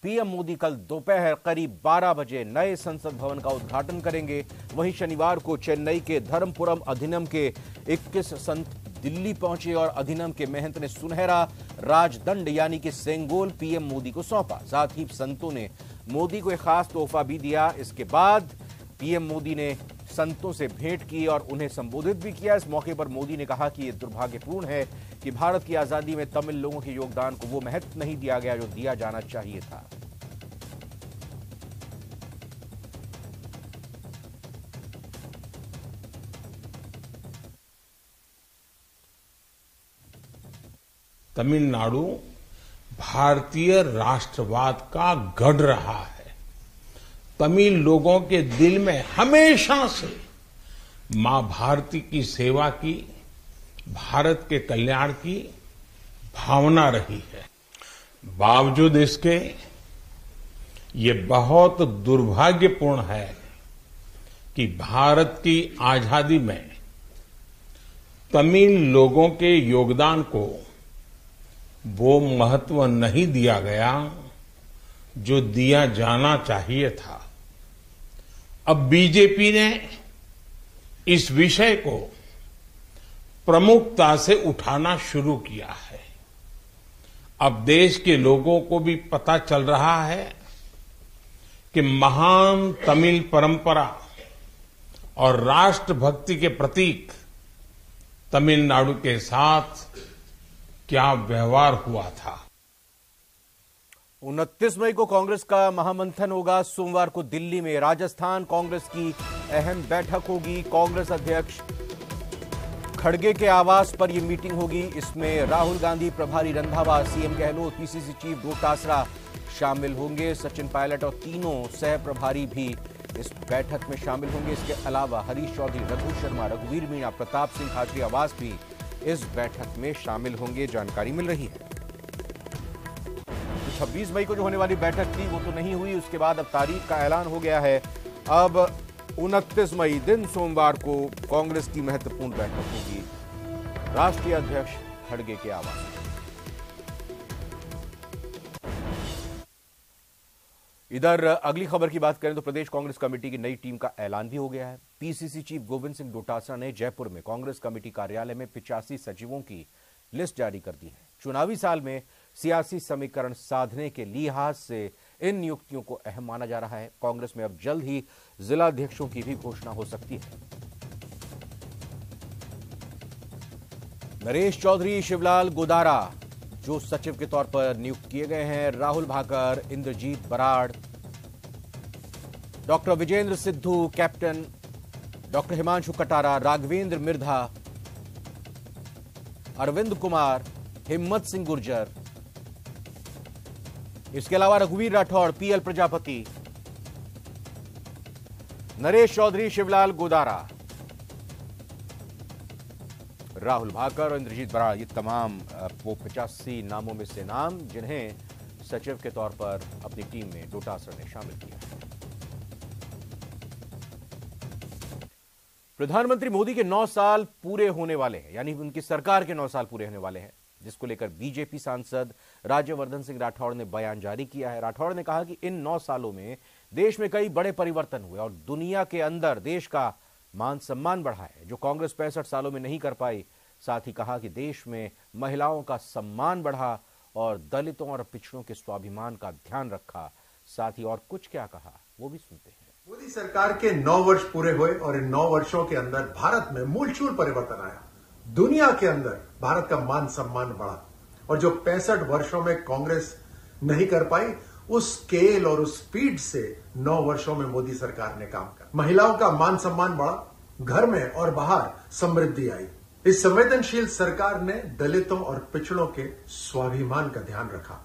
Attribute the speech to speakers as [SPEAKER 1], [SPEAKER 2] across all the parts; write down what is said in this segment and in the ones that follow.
[SPEAKER 1] PM Modi कल दोपहर करीब 12 बजे नए संसद भवन का उद्घाटन करेंगे। वहीं शनिवार को चेन्नई के धर्मपुरम अधिनियम के 21 संत दिल्ली पहुंचे और अधिनियम के महंत ने सुनहरा राजदंड यानी कि सेंगोल पीएम मोदी को सौंपा। साथ ही संतों ने मोदी को एक खास तोहफा भी दिया। इसके बाद पीएम मोदी ने संतों से भेंट की और उन्हें संबोधित भी किया। इस मौके पर मोदी ने कहा कि यह दुर्भाग्यपूर्ण है कि भारत की आजादी में तमिल लोगों के योगदान को वो महत्व नहीं दिया गया जो दिया जाना चाहिए था।
[SPEAKER 2] तमिलनाडु भारतीय राष्ट्रवाद का गढ़ रहा है। तमिल लोगों के दिल में हमेशा से मां भारती की सेवा की, भारत के कल्याण की भावना रही है। बावजूद इसके ये बहुत दुर्भाग्यपूर्ण है कि भारत की आजादी में तमिल लोगों के योगदान को वो महत्व नहीं दिया गया जो दिया जाना चाहिए था। अब बीजेपी ने इस विषय को प्रमुखता से उठाना शुरू किया है। अब देश के लोगों को भी पता चल रहा है कि महान तमिल परंपरा और राष्ट्रभक्ति के प्रतीक तमिलनाडु के साथ क्या व्यवहार हुआ था।
[SPEAKER 1] 29 मई को कांग्रेस का महामंथन होगा। सोमवार को दिल्ली में राजस्थान कांग्रेस की अहम बैठक होगी। कांग्रेस अध्यक्ष खड़गे के आवास पर यह मीटिंग होगी। इसमें राहुल गांधी, प्रभारी Randhawa, CM Gehlot, PCC chief Dotasra शामिल होंगे। सचिन पायलट और तीनों सह प्रभारी भी इस बैठक में शामिल होंगे। इसके अलावा हरीश चौधरी, रघु शर्मा, रघुवीर मीणा, प्रताप सिंह खाचरी आवास भी इस बैठक में शामिल होंगे, जानकारी मिल रही है। 26 मई को जो होने वाली बैठक थी वो तो नहीं हुई। उसके बाद अब तारीख का ऐलान हो गया है। अब 29 मई दिन सोमवार को कांग्रेस की महत्वपूर्ण बैठक होगी राष्ट्रीय अध्यक्ष खड़गे के आवास। इधर अगली खबर की बात करें तो प्रदेश कांग्रेस कमेटी की नई टीम का ऐलान भी हो गया है। पीसीसी चीफ गोविंद सिंह डोटासरा ने जयपुर में कांग्रेस कमेटी कार्यालय में 85 सचिवों की लिस्ट जारी कर दी है। चुनावी साल में सियासी समीकरण साधने के लिहाज से इन नियुक्तियों को अहम माना जा रहा है। कांग्रेस में अब जल्द ही जिलाध्यक्षों की भी घोषणा हो सकती है। नरेश चौधरी, शिवलाल गोदारा जो सचिव के तौर पर नियुक्त किए गए हैं। Rahul Bhakar, Indrajit Brar, doctor Vijendra Sidhu captain, doctor Himanshu Katara, Raghvendra Mirdha, Arvind Kumar, Himmat Singh Gurjar, इसके अलावा रघुवीर राठौड़, पीएल प्रजापति, नरेश चौधरी, शिवलाल गोदारा, राहुल भाकर और इंद्रजीत बराड़, ये तमाम वो 85 नामों में से नाम जिन्हें सचिव के तौर पर अपनी टीम में डोटासरा ने शामिल किया है। प्रधानमंत्री मोदी के 9 साल पूरे होने वाले हैं, यानी उनकी सरकार के 9 साल पूरे होने वाले हैं, जिसको लेकर बीजेपी सांसद राज्यवर्धन सिंह राठौड़ ने बयान जारी किया है। राठौड़ ने कहा कि इन 9 सालों में देश में कई बड़े परिवर्तन हुए और दुनिया के अंदर देश का मान सम्मान बढ़ा है, जो कांग्रेस 65 सालों में नहीं कर पाई। साथ ही कहा कि देश में महिलाओं का सम्मान बढ़ा और दलितों और पिछड़ों के स्वाभिमान का ध्यान रखा। साथ ही और कुछ क्या कहा वो भी सुनते हैं।
[SPEAKER 3] मोदी सरकार के 9 वर्ष पूरे हुए और इन 9 वर्षों के अंदर भारत में मूलचूल परिवर्तन आया। दुनिया के अंदर भारत का मान सम्मान बढ़ा और जो 65 वर्षों में कांग्रेस नहीं कर पाई, उस स्केल और उस स्पीड से 9 वर्षों में मोदी सरकार ने काम किया। महिलाओं का मान सम्मान बढ़ा, घर में और बाहर समृद्धि आई। इस संवेदनशील सरकार ने दलितों और पिछड़ों के स्वाभिमान का ध्यान रखा।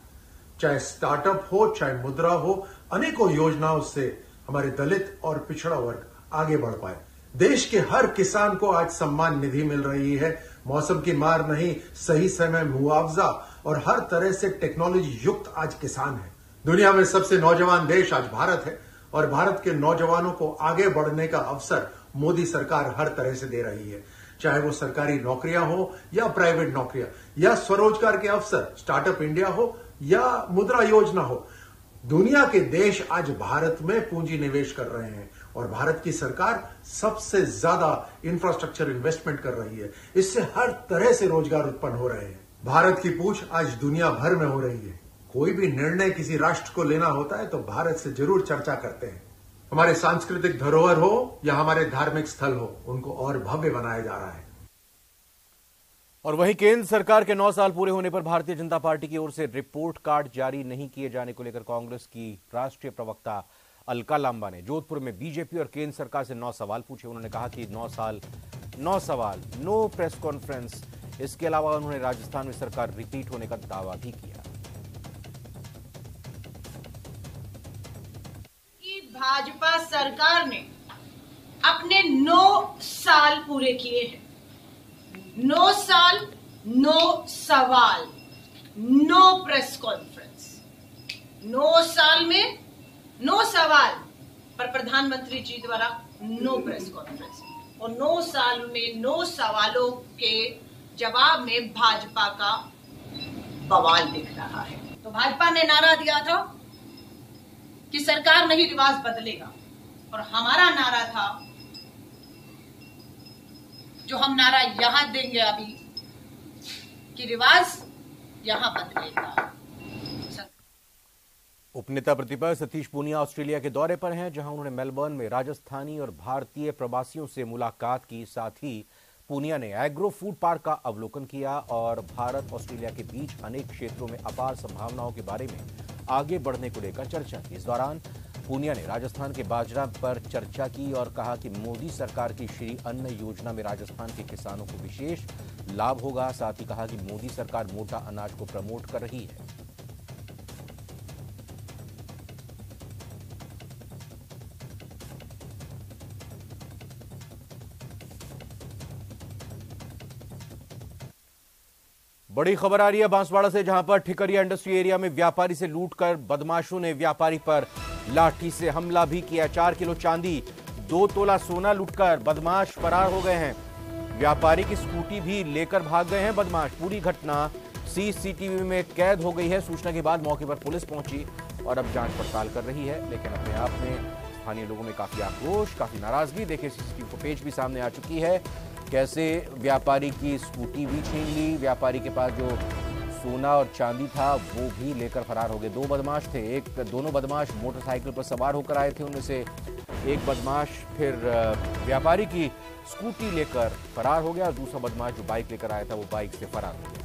[SPEAKER 3] चाहे स्टार्टअप हो, चाहे मुद्रा हो, अनेकों योजनाओं से हमारे दलित और पिछड़ा वर्ग आगे बढ़ पाए। देश के हर किसान को आज सम्मान निधि मिल रही है। मौसम की मार नहीं, सही समय मुआवजा और हर तरह से टेक्नोलॉजी युक्त आज किसान है। दुनिया में सबसे नौजवान देश आज भारत है और भारत के नौजवानों को आगे बढ़ने का अवसर मोदी सरकार हर तरह से दे रही है। चाहे वो सरकारी नौकरियां हो या प्राइवेट नौकरियां या स्वरोजगार के अवसर, स्टार्टअप इंडिया हो या मुद्रा योजना हो, दुनिया के देश आज भारत में पूंजी निवेश कर रहे हैं और भारत की सरकार सबसे ज्यादा इंफ्रास्ट्रक्चर इन्वेस्टमेंट कर रही है। इससे हर तरह से रोजगार उत्पन्न हो रहे हैं। भारत की पूछ आज दुनिया भर में हो रही है। कोई भी निर्णय किसी राष्ट्र को लेना होता है तो भारत से जरूर चर्चा करते हैं। हमारे सांस्कृतिक धरोहर हो या हमारे धार्मिक स्थल हो, उनको और भव्य बनाया जा रहा है।
[SPEAKER 1] और वहीं केंद्र सरकार के 9 साल पूरे होने पर भारतीय जनता पार्टी की ओर से रिपोर्ट कार्ड जारी नहीं किए जाने को लेकर कांग्रेस की राष्ट्रीय प्रवक्ता अलका लांबा ने जोधपुर में बीजेपी और केंद्र सरकार से 9 सवाल पूछे। उन्होंने कहा कि 9 सवाल, नो प्रेस कॉन्फ्रेंस। इसके अलावा उन्होंने राजस्थान में सरकार रिपीट होने का दावा भी किया।
[SPEAKER 4] भाजपा सरकार ने अपने 9 साल पूरे किए हैं। 9 साल, 9 सवाल, नो प्रेस कॉन्फ्रेंस। 9 साल में 9 सवाल पर प्रधानमंत्री जी द्वारा नो प्रेस कॉन्फ्रेंस, और 9 साल में 9 सवालों के जवाब में भाजपा का बवाल दिख रहा है। तो भाजपा ने नारा दिया था कि सरकार नहीं, रिवाज बदलेगा, और हमारा नारा था, जो हम नारा यहां देंगे अभी, कि रिवाज यहां बदलेगा।
[SPEAKER 1] उपनेता प्रतिपक्ष सतीश पूनिया ऑस्ट्रेलिया के दौरे पर हैं, जहां उन्होंने मेलबर्न में राजस्थानी और भारतीय प्रवासियों से मुलाकात की। साथ ही पूनिया ने एग्रो फूड पार्क का अवलोकन किया और भारत ऑस्ट्रेलिया के बीच अनेक क्षेत्रों में अपार संभावनाओं के बारे में आगे बढ़ने को लेकर चर्चा की। इस दौरान पूनिया ने राजस्थान के बाजरा पर चर्चा की और कहा कि मोदी सरकार की श्री अन्न योजना में राजस्थान के किसानों को विशेष लाभ होगा। साथ ही कहा कि मोदी सरकार मोटा अनाज को प्रमोट कर रही है। बड़ी खबर आ रही है बांसवाड़ा से, जहां पर ठिकरिया इंडस्ट्री एरिया में व्यापारी से लूटकर बदमाशों ने व्यापारी पर लाठी से हमला भी किया। 4 किलो चांदी, 2 तोला सोना लूटकर बदमाश फरार हो गए हैं। व्यापारी की स्कूटी भी लेकर भाग गए हैं बदमाश। पूरी घटना सीसीटीवी में कैद हो गई है। सूचना के बाद मौके पर पुलिस पहुंची और अब जांच पड़ताल कर रही है। लेकिन अपने आप में स्थानीय लोगों में काफी आक्रोश, काफी नाराजगी। देखिए सीसीटीवी फुटेज भी सामने आ चुकी है, कैसे व्यापारी की स्कूटी भी छीन ली। व्यापारी के पास जो सोना और चांदी था वो भी लेकर फरार हो गए। 2 बदमाश थे, दोनों बदमाश मोटरसाइकिल पर सवार होकर आए थे। उनमें से एक बदमाश फिर व्यापारी की स्कूटी लेकर फरार हो गया और दूसरा बदमाश जो बाइक लेकर आया था वो बाइक से फरार हो गया।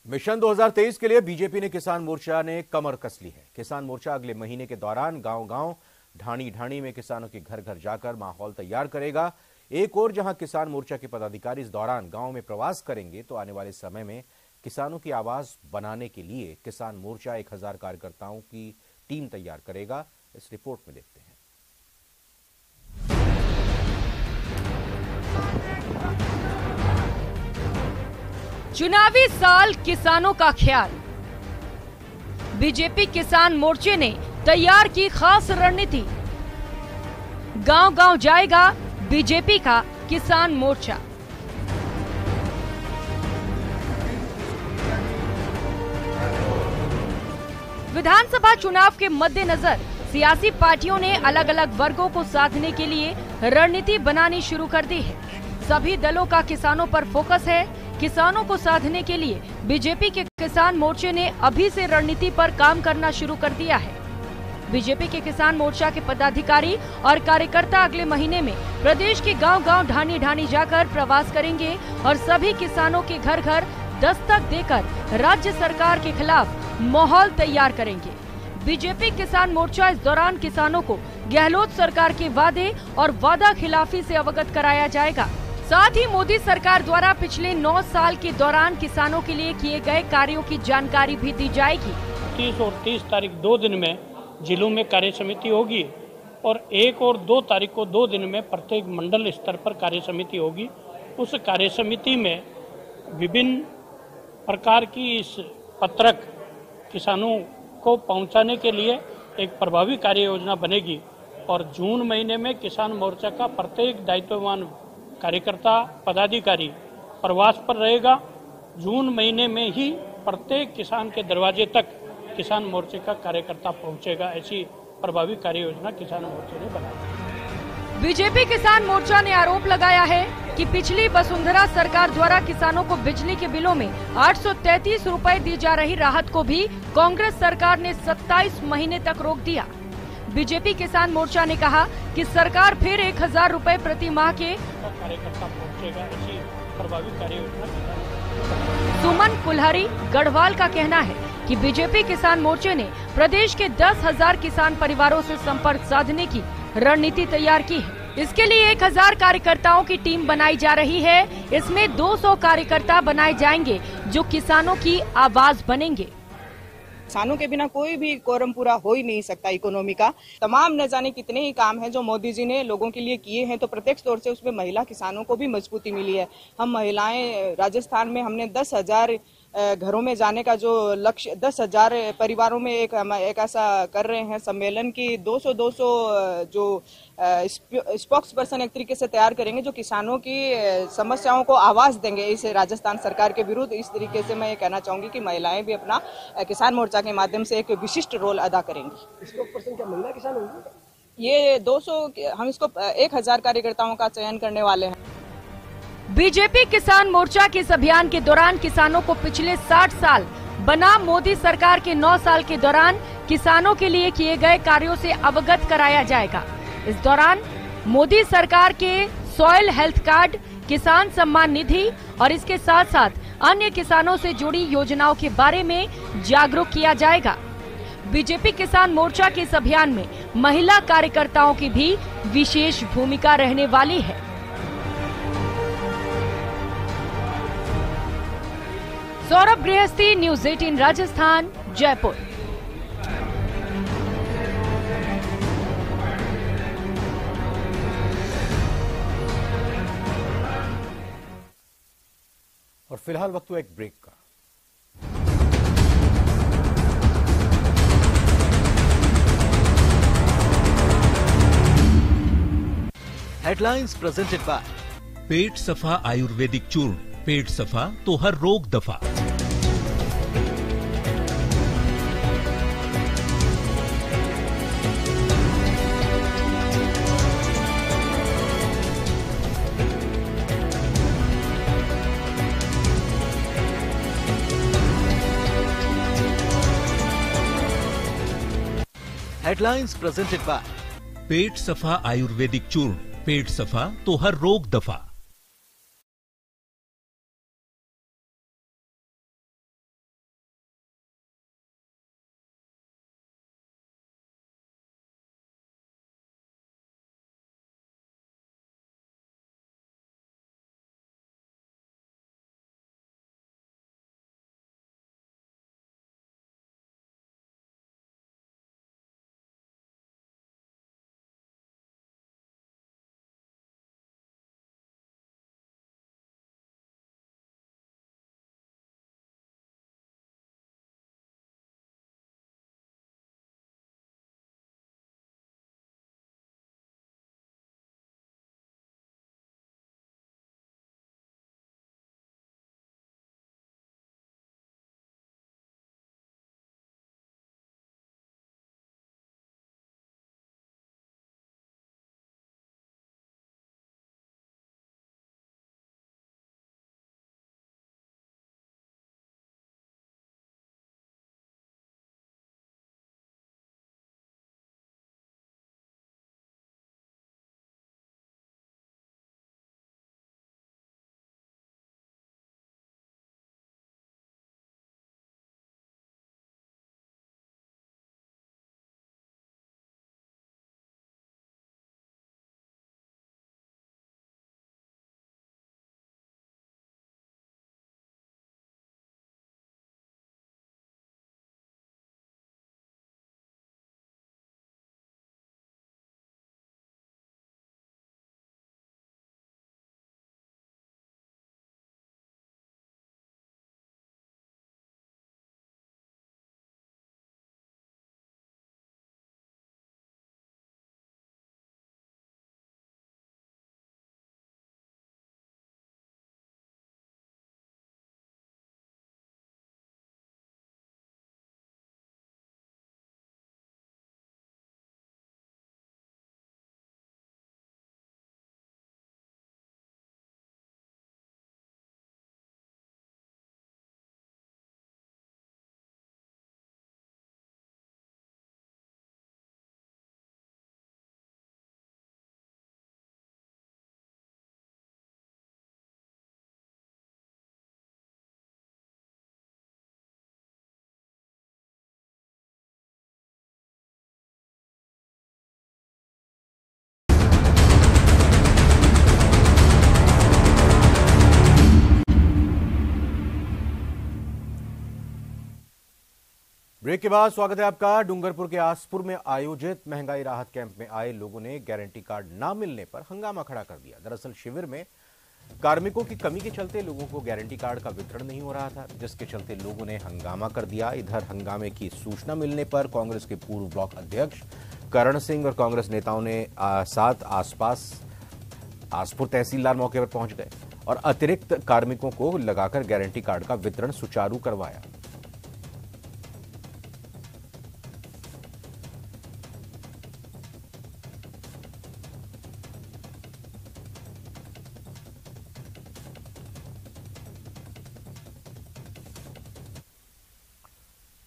[SPEAKER 1] मिशन 2023 के लिए बीजेपी ने किसान मोर्चा ने कमर कस ली है। किसान मोर्चा अगले महीने के दौरान गांव-गांव, ढाणी-ढाणी में किसानों के घर-घर जाकर माहौल तैयार करेगा। एक और जहां किसान मोर्चा के पदाधिकारी इस दौरान गांव में प्रवास करेंगे, तो आने वाले समय में किसानों की आवाज बनाने के लिए किसान मोर्चा 1000 कार्यकर्ताओं की टीम तैयार करेगा। इस रिपोर्ट में देखते हैं।
[SPEAKER 5] चुनावी साल किसानों का ख्याल। बीजेपी किसान मोर्चे ने तैयार की खास रणनीति। गांव-गांव जाएगा बीजेपी का किसान मोर्चा। विधानसभा चुनाव के मद्देनजर सियासी पार्टियों ने अलग अलग वर्गों को साधने के लिए रणनीति बनानी शुरू कर दी है। सभी दलों का किसानों पर फोकस है। किसानों को साधने के लिए बीजेपी के किसान मोर्चे ने अभी से रणनीति पर काम करना शुरू कर दिया है। बीजेपी के किसान मोर्चा के पदाधिकारी और कार्यकर्ता अगले महीने में प्रदेश के गांव-गांव, ढाणी-ढाणी जाकर प्रवास करेंगे और सभी किसानों के घर-घर दस्तक देकर राज्य सरकार के खिलाफ माहौल तैयार करेंगे। बीजेपी किसान मोर्चा इस दौरान किसानों को गहलोत सरकार के वादे और वादा खिलाफी से अवगत कराया जाएगा। साथ ही मोदी सरकार द्वारा पिछले 9 साल के दौरान किसानों के लिए किए गए कार्यों की जानकारी भी दी जाएगी।
[SPEAKER 6] 30 और 30 तारीख 2 दिन में जिलों में कार्य समिति होगी और 1 और 2 तारीख को 2 दिन में प्रत्येक मंडल स्तर पर कार्य समिति होगी। उस कार्य समिति में विभिन्न प्रकार की इस पत्रक किसानों को पहुंचाने के लिए एक प्रभावी कार्य योजना बनेगी और जून महीने में किसान मोर्चा का प्रत्येक दायित्ववान कार्यकर्ता, पदाधिकारी प्रवास पर रहेगा। जून महीने में ही प्रत्येक किसान के दरवाजे तक किसान मोर्चे का कार्यकर्ता पहुंचेगा। ऐसी प्रभावी कार्य योजना किसान मोर्चे ने बनाई।
[SPEAKER 5] बीजेपी किसान मोर्चा ने आरोप लगाया है कि पिछली वसुंधरा सरकार द्वारा किसानों को बिजली के बिलों में 833 रुपए दी जा रही राहत को भी कांग्रेस सरकार ने 27 महीने तक रोक दिया। बीजेपी किसान मोर्चा ने कहा कि सरकार फिर 1000 रुपए प्रति माह के
[SPEAKER 6] कार्यकर्ता पहुंचेगा। ऐसी प्रभावी कार्य योजना।
[SPEAKER 5] सुमन कुल्हारी गढ़वाल का कहना है कि बीजेपी किसान मोर्चे ने प्रदेश के 10,000 किसान परिवारों से संपर्क साधने की रणनीति तैयार की है। इसके लिए 1000 कार्यकर्ताओं की टीम बनाई जा रही है। इसमें 200 कार्यकर्ता बनाए जाएंगे जो किसानों की आवाज बनेंगे।
[SPEAKER 7] किसानों के बिना कोई भी कोरम पूरा हो ही नहीं सकता। इकोनॉमी का तमाम न जाने कितने ही काम हैं जो मोदी जी ने लोगों के लिए किए हैं, तो प्रत्यक्ष तौर से उसमें महिला किसानों को भी मजबूती मिली है। हम महिलाएं राजस्थान में हमने 10,000 घरों में जाने का जो लक्ष्य 10,000 परिवारों में एक ऐसा कर रहे हैं सम्मेलन की 200 जो स्पोक्स पर्सन एक तरीके से तैयार करेंगे जो किसानों की समस्याओं को आवाज देंगे इस राजस्थान सरकार के विरुद्ध। इस तरीके से मैं ये कहना चाहूंगी कि महिलाएं भी अपना किसान मोर्चा के माध्यम से एक विशिष्ट रोल अदा करेंगी।
[SPEAKER 8] स्पोक्स पर्सन क्या महिला किसान होंगे?
[SPEAKER 7] ये 200 हम इसको 1000 कार्यकर्ताओं का चयन करने वाले हैं।
[SPEAKER 5] बीजेपी किसान मोर्चा के इस अभियान के दौरान किसानों को पिछले 60 साल बनाम मोदी सरकार के 9 साल के दौरान किसानों के लिए किए गए कार्यों से अवगत कराया जाएगा। इस दौरान मोदी सरकार के सॉइल हेल्थ कार्ड, किसान सम्मान निधि और इसके साथ साथ अन्य किसानों से जुड़ी योजनाओं के बारे में जागरूक किया जाएगा। बीजेपी किसान मोर्चा के इस अभियान में महिला कार्यकर्ताओं की भी विशेष भूमिका रहने वाली है। सौरभ गृहस्थी, न्यूज 18 राजस्थान, जयपुर।
[SPEAKER 1] और फिलहाल वक्त हुआ एक ब्रेक का।
[SPEAKER 9] हेडलाइंस प्रेजेंटेड बाय पेट सफा आयुर्वेदिक चूर्ण। पेट सफा तो हर रोग दफा। हेडलाइंस प्रेजेंटेड बाय पेट सफा आयुर्वेदिक चूर्ण। पेट सफा तो हर रोग दफा।
[SPEAKER 1] ब्रेक के बाद स्वागत है आपका। डूंगरपुर के आसपुर में आयोजित महंगाई राहत कैंप में आए लोगों ने गारंटी कार्ड ना मिलने पर हंगामा खड़ा कर दिया। दरअसल शिविर में कार्मिकों की कमी के चलते लोगों को गारंटी कार्ड का वितरण नहीं हो रहा था, जिसके चलते लोगों ने हंगामा कर दिया। इधर हंगामे की सूचना मिलने पर कांग्रेस के पूर्व ब्लॉक अध्यक्ष करण सिंह और कांग्रेस नेताओं ने साथ आसपास आसपुर तहसीलदार मौके पर पहुंच गए और अतिरिक्त कार्मिकों को लगाकर गारंटी कार्ड का वितरण सुचारू करवाया।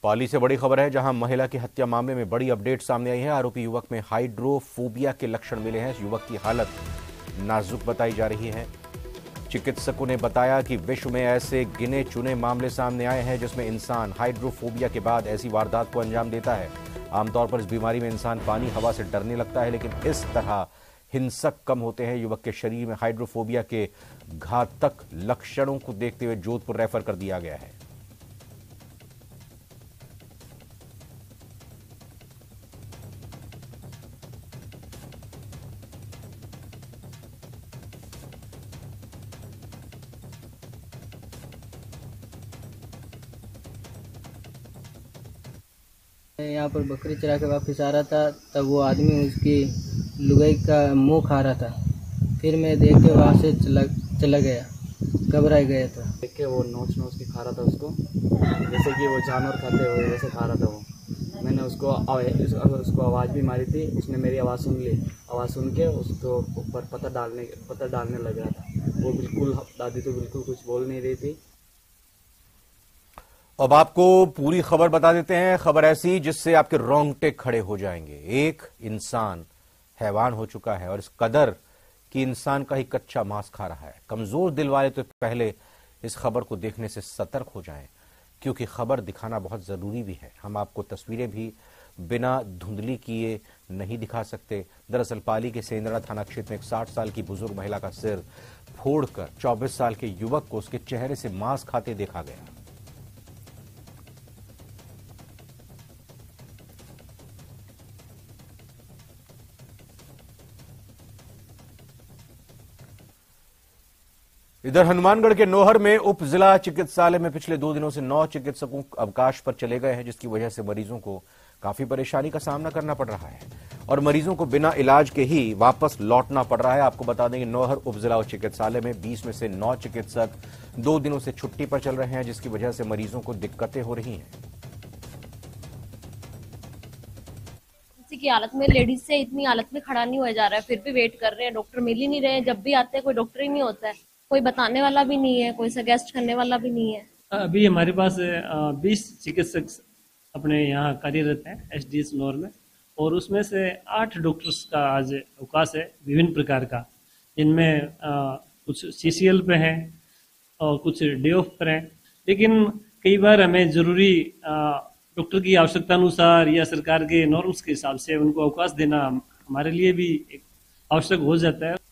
[SPEAKER 1] पाली से बड़ी खबर है, जहां महिला की हत्या मामले में बड़ी अपडेट सामने आई है। आरोपी युवक में हाइड्रोफोबिया के लक्षण मिले हैं। युवक की हालत नाजुक बताई जा रही है। चिकित्सकों ने बताया कि विश्व में ऐसे गिने चुने मामले सामने आए हैं जिसमें इंसान हाइड्रोफोबिया के बाद ऐसी वारदात को अंजाम देता है। आमतौर पर इस बीमारी में इंसान पानी हवा से डरने लगता है, लेकिन इस तरह हिंसक कम होते हैं। युवक के शरीर में हाइड्रोफोबिया के घातक लक्षणों को देखते हुए जोधपुर रेफर कर दिया गया है।
[SPEAKER 10] यहाँ पर बकरी चरा के वापस आ रहा था, तब वो आदमी उसकी लुगाई का मुंह खा रहा था। फिर मैं देख के वहाँ से चला गया, घबरा गया था।
[SPEAKER 11] देख के वो नोच के खा रहा था उसको, जैसे कि वो जानवर खाते हुए वैसे खा रहा था वो। मैंने उसको आवाज़ भी मारी थी, उसने मेरी आवाज़ सुन ली। आवाज़ सुन के उसको ऊपर पत्थर डालने लग रहा था। वो बिल्कुल, दादी तो बिल्कुल कुछ बोल नहीं रही थी।
[SPEAKER 1] अब आपको पूरी खबर बता देते हैं। खबर ऐसी जिससे आपके रोंगटे खड़े हो जाएंगे। एक इंसान हैवान हो चुका है और इस कदर कि इंसान का ही कच्चा मांस खा रहा है। कमजोर दिल वाले तो पहले इस खबर को देखने से सतर्क हो जाएं, क्योंकि खबर दिखाना बहुत जरूरी भी है। हम आपको तस्वीरें भी बिना धुंधली किए नहीं दिखा सकते। दरअसल पाली के सेंदरा थाना क्षेत्र में एक 60 साल की बुजुर्ग महिला का सिर फोड़कर 24 साल के युवक को उसके चेहरे से मांस खाते देखा गया। इधर हनुमानगढ़ के नोहर में उप जिला चिकित्सालय में पिछले 2 दिनों से 9 चिकित्सकों अवकाश पर चले गए हैं, जिसकी वजह से मरीजों को काफी परेशानी का सामना करना पड़ रहा है और मरीजों को बिना इलाज के ही वापस लौटना पड़ रहा है। आपको बता दें कि नोहर उप जिला चिकित्सालय में 20 में से 9 चिकित्सक 2 दिनों से छुट्टी पर चल रहे हैं, जिसकी वजह से मरीजों को दिक्कतें हो रही हैं।
[SPEAKER 12] की हालत में लेडीज से इतनी हालत में खड़ा नहीं हुआ जा रहा है, फिर भी वेट कर रहे हैं। डॉक्टर मिल ही नहीं रहे हैं। जब भी आते हैं कोई डॉक्टर ही नहीं होता है, कोई बताने वाला भी नहीं है, कोई सजेस्ट करने वाला भी नहीं है।
[SPEAKER 6] अभी हमारे पास 20 चिकित्सक अपने यहाँ कार्यरत हैं एसडीएस नोहर में, और उसमें से 8 डॉक्टर्स का आज अवकाश है विभिन्न प्रकार का, जिनमें कुछ सीसीएल पे हैं और कुछ डे ऑफ पर हैं। लेकिन कई बार हमें जरूरी डॉक्टर की आवश्यकता अनुसार या सरकार के नॉर्म्स के हिसाब से उनको अवकाश देना हमारे लिए भी एक आवश्यक हो जाता है।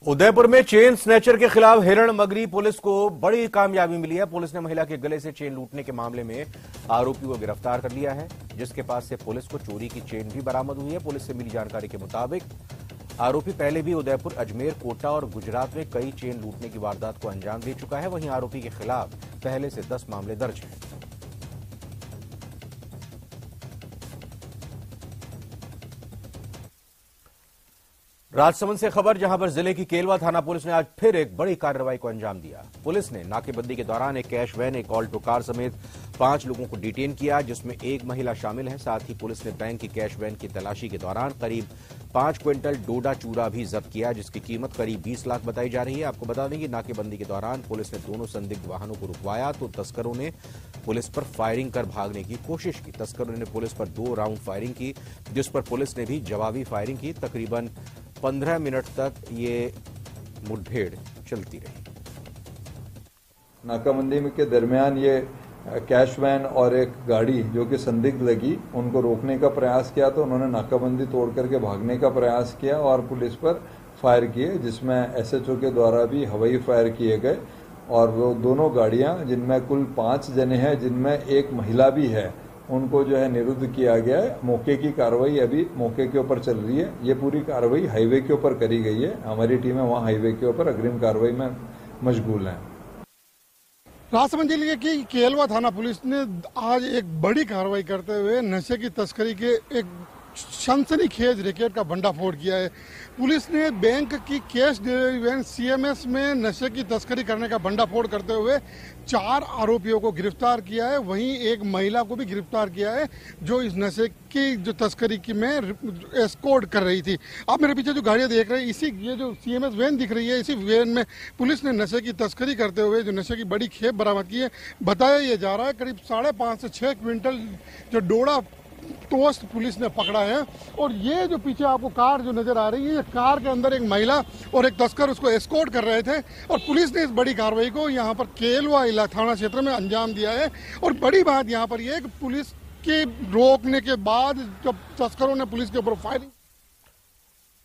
[SPEAKER 1] उदयपुर में चेन स्नैचर के खिलाफ हिरण मगरी पुलिस को बड़ी कामयाबी मिली है। पुलिस ने महिला के गले से चेन लूटने के मामले में आरोपी को गिरफ्तार कर लिया है, जिसके पास से पुलिस को चोरी की चेन भी बरामद हुई है। पुलिस से मिली जानकारी के मुताबिक आरोपी पहले भी उदयपुर, अजमेर, कोटा और गुजरात में कई चेन लूटने की वारदात को अंजाम दे चुका है। वहीं आरोपी के खिलाफ पहले से 10 मामले दर्ज हैं। राजसमंद से खबर, जहां पर जिले की केलवा थाना पुलिस ने आज फिर एक बड़ी कार्रवाई को अंजाम दिया। पुलिस ने नाकेबंदी के दौरान एक कैश वैन, एक ऑल्टो कार समेत 5 लोगों को डिटेन किया, जिसमें एक महिला शामिल है। साथ ही पुलिस ने बैंक की कैश वैन की तलाशी के दौरान करीब 5 क्विंटल डोडा चूरा भी जब्त किया, जिसकी कीमत करीब 20 लाख बताई जा रही है। आपको बता दें कि नाकेबंदी के दौरान पुलिस ने दोनों संदिग्ध वाहनों को रुकवाया तो तस्करों ने पुलिस पर फायरिंग कर भागने की कोशिश की। तस्करों ने पुलिस पर 2 राउंड फायरिंग की, जिस पर पुलिस ने भी जवाबी फायरिंग की। तकरीबन 15 मिनट तक ये मुठभेड़ चलती रही।
[SPEAKER 13] नाकाबंदी के दरमियान ये कैश वैन और एक गाड़ी जो कि संदिग्ध लगी, उनको रोकने का प्रयास किया तो उन्होंने नाकाबंदी तोड़ करके भागने का प्रयास किया और पुलिस पर फायर किए, जिसमें एसएचओ के द्वारा भी हवाई फायर किए गए। और वो दोनों गाड़ियां, जिनमें कुल 5 जने हैं, जिनमें एक महिला भी है, उनको जो है निरुद्ध किया गया है। मौके की कार्रवाई अभी मौके के ऊपर चल रही है। ये पूरी कार्रवाई हाईवे के ऊपर करी गई है। हमारी टीमें वहां हाईवे के ऊपर अग्रिम कार्रवाई में मशगूल हैं।
[SPEAKER 14] राजसमंद जिले की केलवा थाना पुलिस ने आज एक बड़ी कार्रवाई करते हुए नशे की तस्करी के एक सनसनीखेज रैकेट का भंडाफोड़ किया है। पुलिस ने बैंक की कैश डिलीवरी वैन सीएमएस में नशे की तस्करी करने का भंडाफोड़ करते हुए 4 आरोपियों को गिरफ्तार किया है। वहीं एक महिला को भी गिरफ्तार किया है जो इस नशे की जो तस्करी की में एस्कॉर्ट कर रही थी। आप मेरे पीछे जो गाड़ियां देख रहे हैं, इसी ये जो सीएमएस वैन दिख रही है, इसी वैन में पुलिस ने नशे की तस्करी करते हुए जो नशे की बड़ी खेप बरामद की है। बताया यह जा रहा है करीब 5.5 से 6 क्विंटल जो डोडा टोस्ट पुलिस ने पकड़ा है। और ये जो पीछे आपको कार जो नजर आ रही है, ये कार के अंदर एक महिला और एक तस्कर उसको एस्कॉर्ट कर रहे थे और पुलिस ने इस बड़ी कार्रवाई को यहाँ पर केलवा थाना क्षेत्र में अंजाम दिया है। और बड़ी बात यहाँ पर यह है कि पुलिस के रोकने के बाद जब तस्करों ने पुलिस के ऊपर फायरिंग।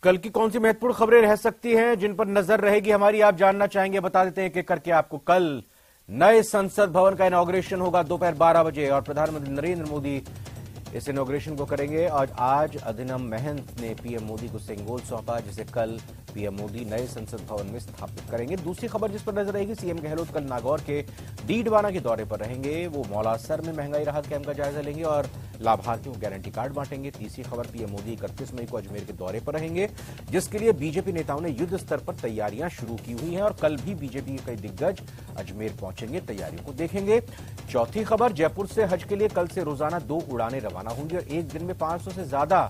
[SPEAKER 1] कल की कौन सी महत्वपूर्ण खबरें रह सकती हैं जिन पर नजर रहेगी हमारी, आप जानना चाहेंगे? बता देते हैं एक करके आपको। कल नए संसद भवन का इनॉग्रेशन होगा दोपहर 12 बजे और प्रधानमंत्री नरेंद्र मोदी इस इनॉग्रेशन को करेंगे। और आज अधिनम महंत ने पीएम मोदी को सेंगोल सौंपा, जिसे कल पीएम मोदी नए संसद भवन में स्थापित करेंगे। दूसरी खबर जिस पर नजर रहेगी, सीएम गहलोत कल नागौर के डीडवाना के दौरे पर रहेंगे। वो मौलासर में महंगाई राहत कैंप का जायजा लेंगे और लाभार्थियों को गारंटी कार्ड बांटेंगे। तीसरी खबर, पीएम मोदी 31 मई को अजमेर के दौरे पर रहेंगे, जिसके लिए बीजेपी नेताओं ने युद्ध स्तर पर तैयारियां शुरू की हुई हैं और कल भी बीजेपी के कई दिग्गज अजमेर पहुंचेंगे, तैयारियों को देखेंगे। चौथी खबर, जयपुर से हज के लिए कल से रोजाना 2 उड़ानें रवाना होंगी और एक दिन में 500 से ज्यादा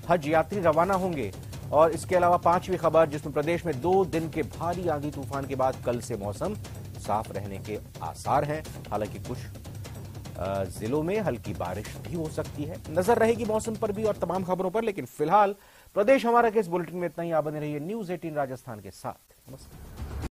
[SPEAKER 1] हज यात्री रवाना होंगे। और इसके अलावा पांचवी खबर, जिसमें प्रदेश में 2 दिन के भारी आंधी तूफान के बाद कल से मौसम साफ रहने के आसार हैं। हालांकि कुछ जिलों में हल्की बारिश भी हो सकती है। नजर रहेगी मौसम पर भी और तमाम खबरों पर। लेकिन फिलहाल प्रदेश हमारा के इस बुलेटिन में इतना ही। आप बने रहिए न्यूज़ 18 राजस्थान के साथ। नमस्कार।